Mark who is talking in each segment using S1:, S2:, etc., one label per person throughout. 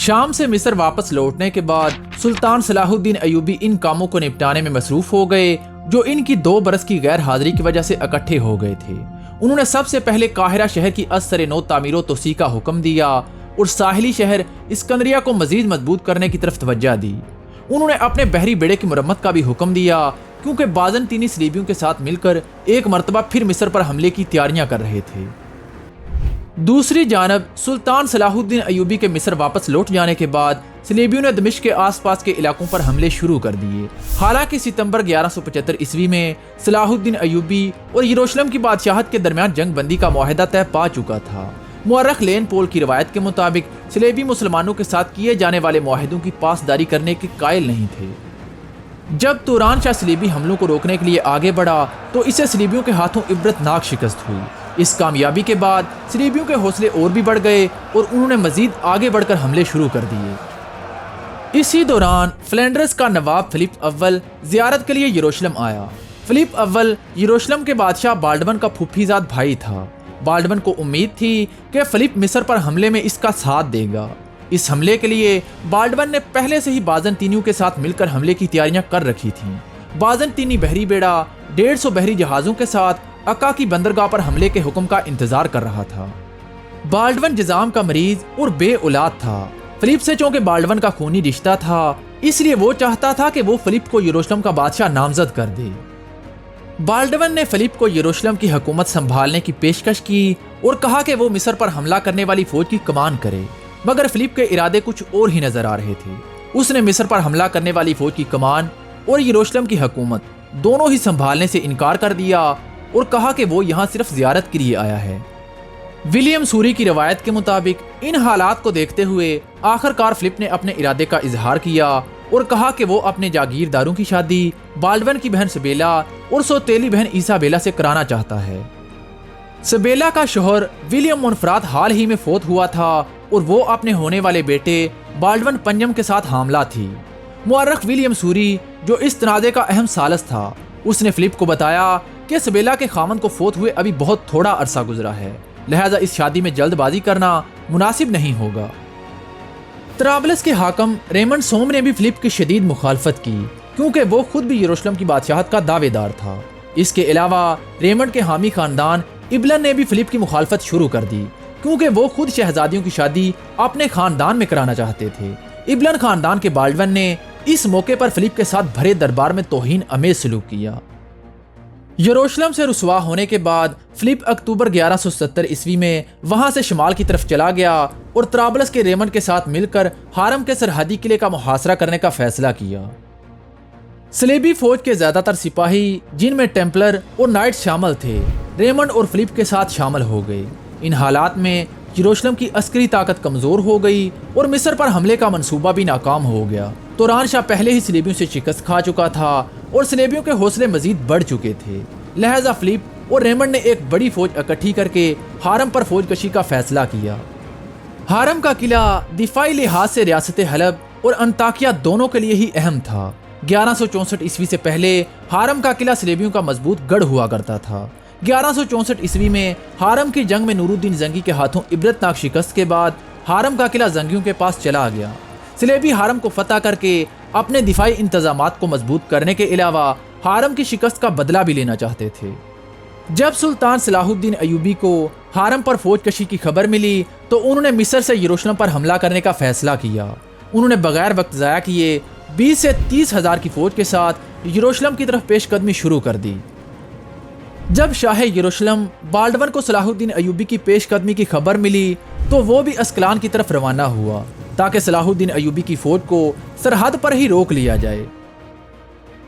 S1: شام سے مصر واپس لوٹنے کے بعد سلطان صلاح الدین ایوبی ان کاموں کو نپٹانے میں مصروف ہو گئے جو ان کی 2 برس کی غیر حاضری کی وجہ سے اکٹھے ہو گئے تھے۔ انہوں نے سب سے پہلے قاہرہ شہر کی از سر نو تعمیر و توسیع کا حکم دیا اور ساحلی شہر اسکندریہ کو مزید مضبوط کرنے کی طرف توجہ دی۔ انہوں نے اپنے بحری بیڑے کی مرمت کا بھی حکم دیا کیونکہ بازنطینی صلیبیوں کے ساتھ مل کر ایک مرتبہ پھر مصر پر حملے کی تیاریاں کر رہے تھے۔ دوسری جانب سلطان صلاح الدین ایوبی کے مصر واپس لوٹ جانے کے بعد صلیبیوں نے دمشق کے آس پاس کے علاقوں پر حملے شروع کر دیے۔ حالانکہ ستمبر 1175 عیسوی میں صلاح الدین ایوبی اور یروشلم کی بادشاہت کے درمیان جنگ بندی کا معاہدہ طے پا چکا تھا۔ مورخ لین پول کی روایت کے مطابق صلیبی مسلمانوں کے ساتھ کیے جانے والے معاہدوں کی پاسداری کرنے کے قائل نہیں تھے۔ جب توران شاہ صلیبی حملوں کو روکنے کے لیے آگے بڑھا تو اسے صلیبیوں کے ہاتھوں عبرتناک شکست ہوئی۔ اس کامیابی کے بعد صلیبیوں کے حوصلے اور بھی بڑھ گئے اور انہوں نے مزید آگے بڑھ کر حملے شروع کر دیے۔ اسی دوران فلینڈرز کا نواب فلپ اول زیارت کے لیے یروشلم آیا۔ فلپ اول یروشلم کے بادشاہ بالڈون کا پھوپھی زاد بھائی تھا۔ بالڈون کو امید تھی کہ فلپ مصر پر حملے میں اس کا ساتھ دے گا۔ اس حملے کے لیے بالڈون نے پہلے سے ہی بازنطینیوں کے ساتھ مل کر حملے کی تیاریاں کر رکھی تھیں۔ بازنطینی بحری بیڑا 150 بحری جہازوں کے ساتھ عکا کی بندرگاہ پر حملے کے حکم کا انتظار کر رہا تھا۔ بالڈون جزام کا مریض اور بے اولاد تھا۔ فلپ سے چونکہ بالڈون کا خونی رشتہ تھا اس لیے وہ چاہتا تھا کہ وہ فلپ کو یروشلم کا بادشاہ نامزد کر دے۔ بالڈون نے فلپ کو یروشلم کی حکومت سنبھالنے کی پیشکش کی اور کہا کہ وہ مصر پر حملہ کرنے والی فوج کی کمان کرے، مگر فلپ کے ارادے کچھ اور ہی نظر آ رہے تھے۔ اس نے مصر پر حملہ کرنے والی فوج کی کمان اور یروشلم کی حکومت دونوں ہی سنبھالنے سے انکار کر دیا اور کہا کہ وہ یہاں صرف زیارت کے لیے آیا ہے۔ ولیم سوری کی روایت کے مطابق ان حالات کو دیکھتے ہوئے آخر کار فلپ نے اپنے ارادے کا اظہار کیا اور کہا کہ وہ اپنے جاگیرداروں کی شادی بالڈون کی بہن سبیلا اور سوتیلی بہن ایسابیلا سے کرانا چاہتا ہے۔ سبیلا کا شوہر ولیم منفراد حال ہی میں فوت ہوا تھا اور وہ اپنے ہونے والے بیٹے بالڈون پنجم کے ساتھ حاملہ تھی۔ مورخ ولیم سوری جو اس تنازع کا اہم ثالث تھا، اس نے فلپ کو بتایا کہ سبیلا کے خامند کو فوت ہوئے ابھی بہت تھوڑا عرصہ گزرا ہے، لہذا اس شادی میں جلد بازی کرنا مناسب نہیں ہوگا۔ طرابلس کے حاکم ریمنڈ سوم نے بھی فلپ کی شدید مخالفت کی کیونکہ وہ خود بھی یروشلم کی بادشاہت کا دعوے دار تھا۔ اس کے علاوہ ریمنڈ کے حامی خاندان ابلن نے بھی فلپ کی مخالفت شروع کر دی کیونکہ وہ خود شہزادیوں کی شادی اپنے خاندان میں کرانا چاہتے تھے۔ ابلن خاندان کے بالڈون نے اس موقع پر فلپ کے ساتھ بھرے دربار میں توہین آمیز سلوک کیا۔ یروشلم سے رسوا ہونے کے بعد فلپ اکتوبر 1170 عیسوی میں وہاں سے شمال کی طرف چلا گیا اور طرابلس کے ریمنڈ کے ساتھ مل کر ہارم کے سرحدی قلعے کا محاصرہ کرنے کا فیصلہ کیا۔ صلیبی فوج کے زیادہ تر سپاہی جن میں ٹیمپلر اور نائٹس شامل تھے ریمنڈ اور فلپ کے ساتھ شامل ہو گئے۔ ان حالات میں یروشلم کی عسکری طاقت کمزور ہو گئی اور مصر پر حملے کا منصوبہ بھی ناکام ہو گیا۔ توران شاہ پہلے ہی صلیبیوں سے شکست کھا چکا تھا اور صلیبیوں کے حوصلے مزید بڑھ چکے تھے، لہذا فلپ اور ریمنڈ نے ایک بڑی فوج اکٹھی کر کے ہارم پر فوج کشی کا فیصلہ کیا۔ ہارم کا قلعہ دفاعی لحاظ سے ریاست حلب اور انطاکیہ دونوں کے لیے ہی اہم تھا۔ 1164 عیسوی سے پہلے ہارم کا قلعہ صلیبیوں کا مضبوط گڑھ ہوا کرتا تھا۔ 1164 عیسوی میں ہارم کی جنگ میں نور الدین زنگی کے ہاتھوں عبرتناک شکست کے بعد ہارم کا قلعہ زنگیوں کے پاس چلا گیا۔ صلیبی ہارم کو فتح کر کے اپنے دفاعی انتظامات کو مضبوط کرنے کے علاوہ ہارم کی شکست کا بدلہ بھی لینا چاہتے تھے۔ جب سلطان صلاح الدین ایوبی کو ہارم پر فوج کشی کی خبر ملی تو انہوں نے مصر سے یروشلم پر حملہ کرنے کا فیصلہ کیا۔ انہوں نے بغیر وقت ضائع کیے 20 سے 30 ہزار کی فوج کے ساتھ یروشلم کی طرف پیش قدمی شروع کر دی۔ جب شاہ یروشلم بالڈون کو صلاح الدین ایوبی کی پیش قدمی کی خبر ملی تو وہ بھی اسکلان کی طرف روانہ ہوا تاکہ صلاح الدین ایوبی کی فوج کو سرحد پر ہی روک لیا جائے۔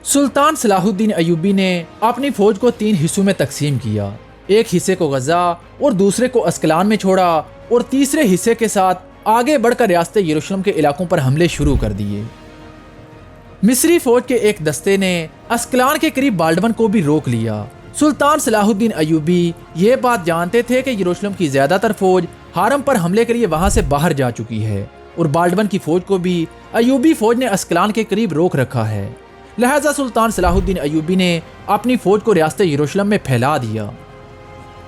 S1: سلطان صلاح الدین ایوبی نے اپنی فوج کو 3 حصوں میں تقسیم کیا، ایک حصے کو غزہ اور دوسرے کو اسکلان میں چھوڑا اور تیسرے حصے کے ساتھ آگے بڑھ کر ریاست یروشلم کے علاقوں پر حملے شروع کر دیے۔ مصری فوج کے ایک دستے نے اسکلان کے قریب بالڈون کو بھی روک لیا۔ سلطان صلاح الدین ایوبی یہ بات جانتے تھے کہ یروشلم کی زیادہ تر فوج ہارم پر حملے کے لیے وہاں سے باہر جا چکی ہے اور بالڈون کی فوج کو بھی ایوبی فوج نے اسکلان کے قریب روک رکھا ہے، لہذا سلطان صلاح الدین ایوبی نے اپنی فوج کو ریاست یروشلم میں پھیلا دیا۔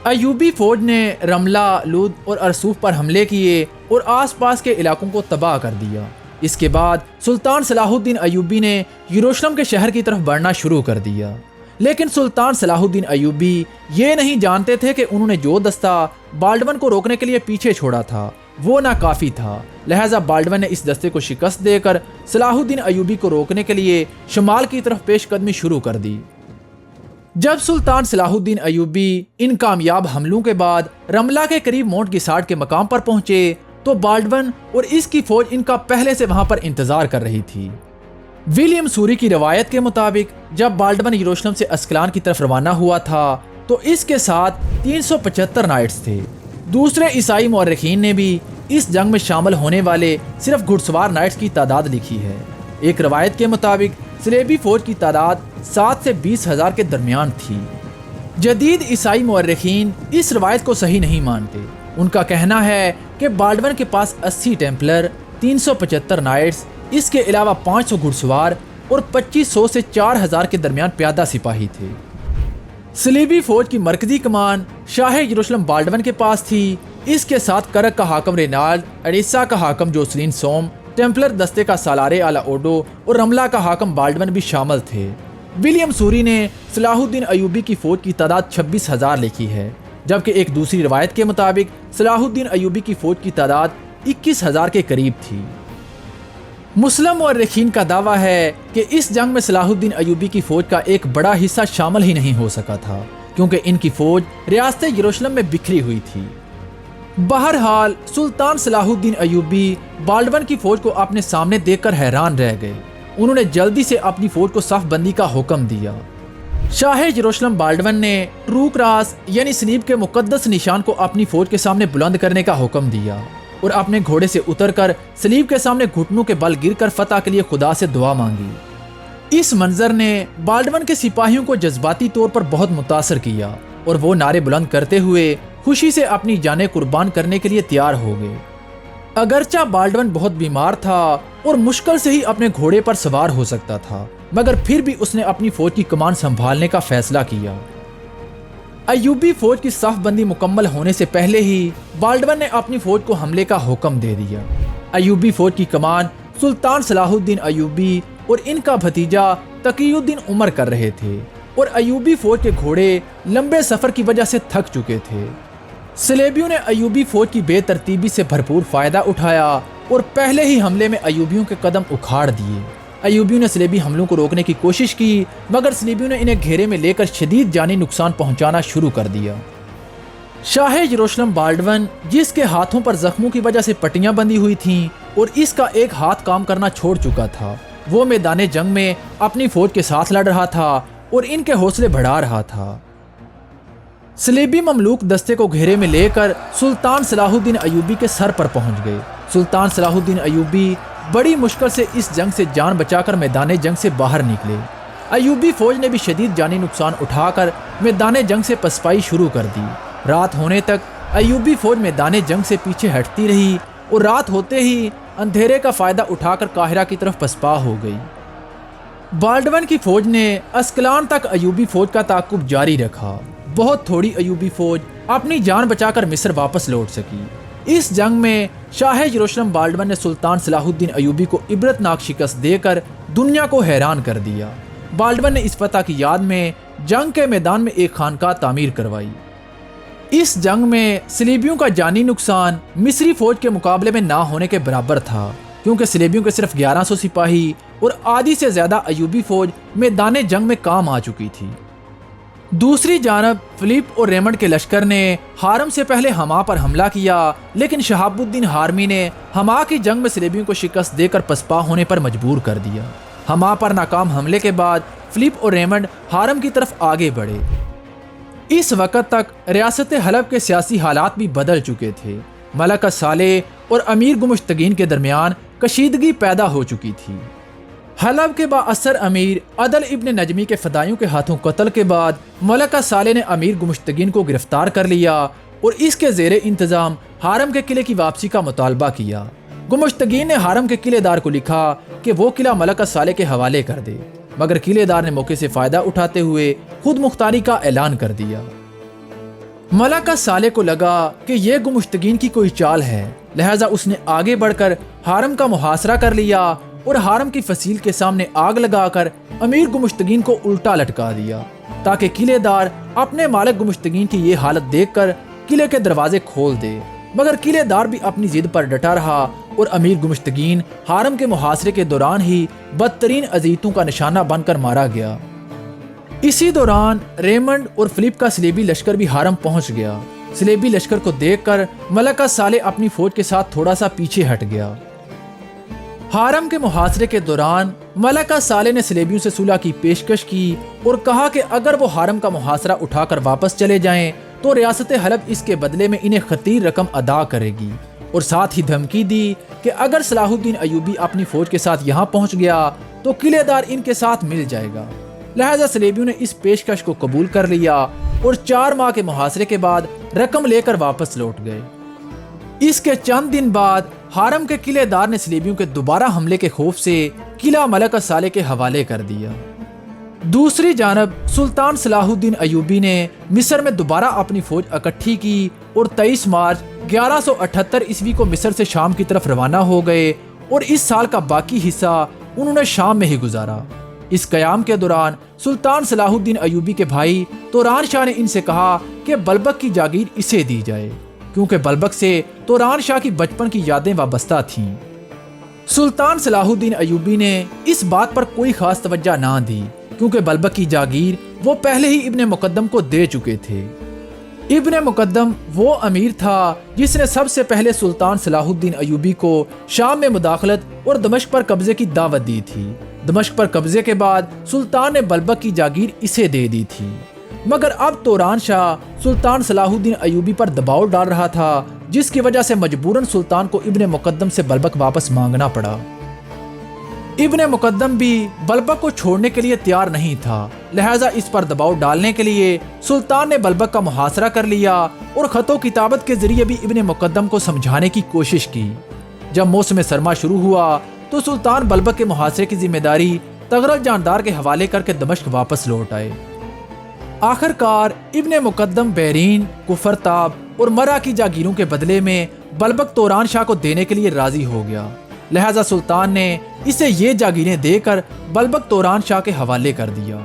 S1: ایوبی فوج نے رملہ، لود اور ارسوف پر حملے کیے اور آس پاس کے علاقوں کو تباہ کر دیا۔ اس کے بعد سلطان صلاح الدین ایوبی نے یروشلم کے شہر کی طرف بڑھنا شروع کر دیا، لیکن سلطان صلاح الدین ایوبی یہ نہیں جانتے تھے کہ انہوں نے جو دستہ بالڈون کو روکنے کے لیے پیچھے چھوڑا تھا وہ ناکافی تھا، لہٰذا بالڈون نے اس دستے کو شکست دے کر صلاح الدین ایوبی کو روکنے کے لیے شمال کی طرف پیش قدمی شروع کر دی۔ جب سلطان صلاح الدین ایوبی ان کامیاب حملوں کے بعد رملہ کے قریب مونٹ گیسارٹ کے مقام پر پہنچے تو بالڈون اور اس کی فوج ان کا پہلے سے وہاں پر انتظار کر رہی تھی۔ ولیم سوری کی روایت کے مطابق جب بالڈون یروشلم سے اسکلان کی طرف روانہ ہوا تھا تو اس کے ساتھ 375 نائٹس تھے۔ دوسرے عیسائی مورخین نے بھی اس جنگ میں شامل ہونے والے صرف گھڑ سوار نائٹس کی تعداد لکھی ہے۔ ایک روایت کے مطابق صلیبی فوج کی تعداد 7 سے 20,000 کے درمیان تھی۔ جدید عیسائی مورخین اس روایت کو صحیح نہیں مانتے۔ ان کا کہنا ہے کہ بالڈون کے پاس 80 ٹیمپلر، 375 نائٹس، اس کے علاوہ 500 گھڑ سوار اور 2500 سے 4000 کے درمیان پیادہ سپاہی تھے۔ صلیبی فوج کی مرکزی کمان شاہ یروشلم بالڈون کے پاس تھی۔ اس کے ساتھ کرک کا حاکم رینالڈ، اڈیسا کا حاکم جوسلین سوم، ٹیمپلر دستے کا سالارے آلا اوڈو اور رملہ کا حاکم بالڈون بھی شامل تھے۔ ولیم سوری نے صلاح الدین ایوبی کی فوج کی تعداد 26,000 لکھی ہے، جبکہ ایک دوسری روایت کے مطابق صلاح الدین ایوبی کی فوج کی تعداد 21,000 کے قریب تھی۔ مسلم مورخین کا دعویٰ ہے کہ اس جنگ میں صلاح الدین ایوبی کی فوج کا ایک بڑا حصہ شامل ہی نہیں ہو سکا تھا، کیونکہ ان کی فوج ریاست یروشلم میں بکھری ہوئی تھی۔ بہرحال سلطان صلاح الدین ایوبی بالڈون کی فوج کو اپنے سامنے دیکھ کر حیران رہ گئے۔ انہوں نے جلدی سے اپنی فوج کو صف بندی کا حکم دیا۔ شاہ یروشلم بالڈون نے ٹرو کراس یعنی صلیب کے مقدس نشان کو اپنی فوج کے سامنے بلند کرنے کا حکم دیا اور اپنے گھوڑے سے اتر کر صلیب کے سامنے گھٹنوں کے بل گر کر فتح کے لیے خدا سے دعا مانگی۔ اس منظر نے بالڈون کے سپاہیوں کو جذباتی طور پر بہت متاثر کیا اور وہ نعرے بلند کرتے ہوئے خوشی سے اپنی جانیں قربان کرنے کے لیے تیار ہو گئے۔ اگرچہ بالڈون بہت بیمار تھا اور مشکل سے ہی اپنے گھوڑے پر سوار ہو سکتا تھا، مگر پھر بھی اس نے اپنی فوج کی کمان سنبھالنے کا فیصلہ کیا۔ ایوبی فوج کی صف بندی مکمل ہونے سے پہلے ہی بالڈون نے اپنی فوج کو حملے کا حکم دے دیا۔ ایوبی فوج کی کمان سلطان صلاح الدین ایوبی اور ان کا بھتیجا تقی الدین عمر کر رہے تھے، اور ایوبی فوج کے گھوڑے لمبے سفر کی وجہ سے تھک چکے تھے۔ صلیبیوں نے ایوبی فوج کی بے ترتیبی سے بھرپور فائدہ اٹھایا اور پہلے ہی حملے میں ایوبیوں کے قدم اکھاڑ دیے۔ ایوبیوں نے صلیبی حملوں کو روکنے کی کوشش کی، مگر صلیبیوں نے انہیں گھیرے میں لے کر شدید جانی نقصان پہنچانا شروع کر دیا۔ شاہ یروشلم بالڈون، جس کے ہاتھوں پر زخموں کی وجہ سے پٹیاں بندھی ہوئی تھیں اور اس کا ایک ہاتھ کام کرنا چھوڑ چکا تھا، وہ میدان جنگ میں اپنی فوج کے ساتھ لڑ رہا تھا اور ان کے حوصلے بڑھا رہا تھا۔ صلیبی مملوک دستے کو گھیرے میں لے کر سلطان صلاح الدین ایوبی کے سر پر پہنچ گئے۔ سلطان صلاح الدین ایوبی بڑی مشکل سے اس جنگ سے جان بچا کر میدان جنگ سے باہر نکلے۔ ایوبی فوج نے بھی شدید جانی نقصان اٹھا کر میدان جنگ سے پسپائی شروع کر دی۔ رات ہونے تک ایوبی فوج میدان جنگ سے پیچھے ہٹتی رہی اور رات ہوتے ہی اندھیرے کا فائدہ اٹھا کر قاہرہ کی طرف پسپا ہو گئی۔ بالڈون کی فوج نے اسکلان تک ایوبی فوج کا تعاقب جاری رکھا۔ بہت تھوڑی ایوبی فوج اپنی جان بچا کر مصر واپس لوٹ سکی۔ اس جنگ میں شاہ یروشلم بالڈون نے سلطان صلاح الدین ایوبی کو عبرتناک شکست دے کر دنیا کو حیران کر دیا۔ بالڈون نے اس فتح کی یاد میں جنگ کے میدان میں ایک خانقاہ تعمیر کروائی۔ اس جنگ میں صلیبیوں کا جانی نقصان مصری فوج کے مقابلے میں نہ ہونے کے برابر تھا، کیونکہ صلیبیوں کے صرف 1100 سپاہی اور آدھی سے زیادہ ایوبی فوج میدان جنگ میں کام آ چکی تھی۔ دوسری جانب فلیپ اور ریمنڈ کے لشکر نے ہارم سے پہلے ہما پر حملہ کیا، لیکن شہاب الدین ہارمی نے ہما کی جنگ میں صلیبیوں کو شکست دے کر پسپا ہونے پر مجبور کر دیا۔ ہما پر ناکام حملے کے بعد فلیپ اور ریمنڈ ہارم کی طرف آگے بڑھے۔ اس وقت تک ریاست حلب کے سیاسی حالات بھی بدل چکے تھے۔ ملکہ صالح اور امیر گمشتگین کے درمیان کشیدگی پیدا ہو چکی تھی۔ حلب کے بااثر امیر عدل ابن نجمی کے فدائیوں کے ہاتھوں قتل کے بعد ملکہ صالح نے امیر گمشتگین کو گرفتار کر لیا اور اس کے زیر انتظام ہارم کے قلعے کی واپسی کا مطالبہ کیا۔ گمشتگین نے ہارم کے قلعے دار کو لکھا کہ وہ قلعہ ملکہ صالح کے حوالے کر دے، مگر قلعے دار نے موقع سے فائدہ اٹھاتے ہوئے خود مختاری کا اعلان کر دیا۔ ملکہ صالح کو لگا کہ یہ گمشتگین کی کوئی چال ہے، لہٰذا اس نے آگے بڑھ کر حرم کا محاصرہ کر لیا اور حرم کی فصیل کے سامنے آگ لگا کر امیر گمشتگین کو الٹا لٹکا دیا تاکہ قلعے دار اپنے مالک گمشتگین کی یہ حالت دیکھ کر قلعے کے دروازے کھول دے، مگر قلعے دار بھی اپنی ضد پر ڈٹا رہا اور امیر گمشتگین حرم کے محاصرے کے دوران ہی بدترین اذیتوں کا نشانہ بن کر مارا گیا۔ اسی دوران ریمنڈ اور فلپ کا صلیبی لشکر بھی حرم پہنچ گیا۔ صلیبی لشکر کو دیکھ کر ملکہ صالح اپنی فوج کے ساتھ تھوڑا سا پیچھے ہٹ گیا۔ حرم کے محاصرے کے دوران ملکہ صالح نے صلیبیوں سے صلح کی پیشکش کی اور کہا کہ اگر وہ حرم کا محاصرہ اٹھا کر واپس چلے جائیں تو ریاست حلب اس کے بدلے میں انہیں خطیر رقم ادا کرے گی، اور ساتھ ہی دھمکی دی کہ اگر صلاح الدین ایوبی اپنی فوج کے ساتھ یہاں پہنچ گیا تو قلعے دار ان کے ساتھ مل جائے گا۔ لہذا صلیبیوں نے اس پیشکش کو قبول کر لیا اور 4 ماہ کے محاصرے کے بعد رقم لے کر واپس لوٹ گئے۔ اس کے چند دن بعد حرم کے قلعے دار نے صلیبیوں کے دوبارہ حملے کے خوف سے قلعہ ملکہ صالح کے حوالے کر دیا۔ دوسری جانب سلطان صلاح الدین ایوبی نے مصر میں دوبارہ اپنی فوج اکٹھی کی اور 23 مارچ 1178 عیسوی کو مصر سے شام کی طرف روانہ ہو گئے اور اس سال کا باقی حصہ انہوں نے شام میں ہی گزارا۔ اس قیام کے دوران سلطان صلاح الدین ایوبی کے بھائی توران شاہ نے ان سے کہا کہ بلبک کی جاگیر اسے دی جائے، کیونکہ بلبک سے توران شاہ کی بچپن کی یادیں وابستہ تھیں۔ سلطان صلاح الدین ایوبی نے اس بات پر کوئی خاص توجہ نہ دی، کیونکہ بلبک کی جاگیر وہ پہلے ہی ابن مقدم کو دے چکے تھے۔ ابن مقدم وہ امیر تھا جس نے سب سے پہلے سلطان صلاح الدین ایوبی کو شام میں مداخلت اور دمشق پر قبضے کی دعوت دی تھی۔ دمشق پر قبضے کے بعد سلطان نے بلبک کی جاگیر اسے دے دی تھی، مگر اب توران شاہ سلطان صلاح الدین ایوبی پر دباؤ ڈال رہا تھا، جس کی وجہ سے مجبوراً سلطان کو ابن مقدم سے بلبک واپس مانگنا پڑا۔ ابن مقدم بھی بلبک کو چھوڑنے کے لیے تیار نہیں تھا، لہٰذا اس پر دباؤ ڈالنے کے لیے سلطان نے بلبک کا محاصرہ کر لیا اور خط و کتابت کے ذریعے بھی ابن مقدم کو سمجھانے کی کوشش کی۔ جب موسم سرما شروع ہوا تو سلطان بلبک کے محاصرے کی ذمہ داری تغرل جاندار کے حوالے کر کے دمشق واپس لوٹ آئے۔ آخر کار ابن مقدم بیرین، کفرتاب اور مرا کی جاگیروں کے بدلے میں بلبک توران شاہ کو دینے کے لیے راضی ہو گیا، لہٰذا سلطان نے اسے یہ جاگیریں دے کر بلبک توران شاہ کے حوالے کر دیا۔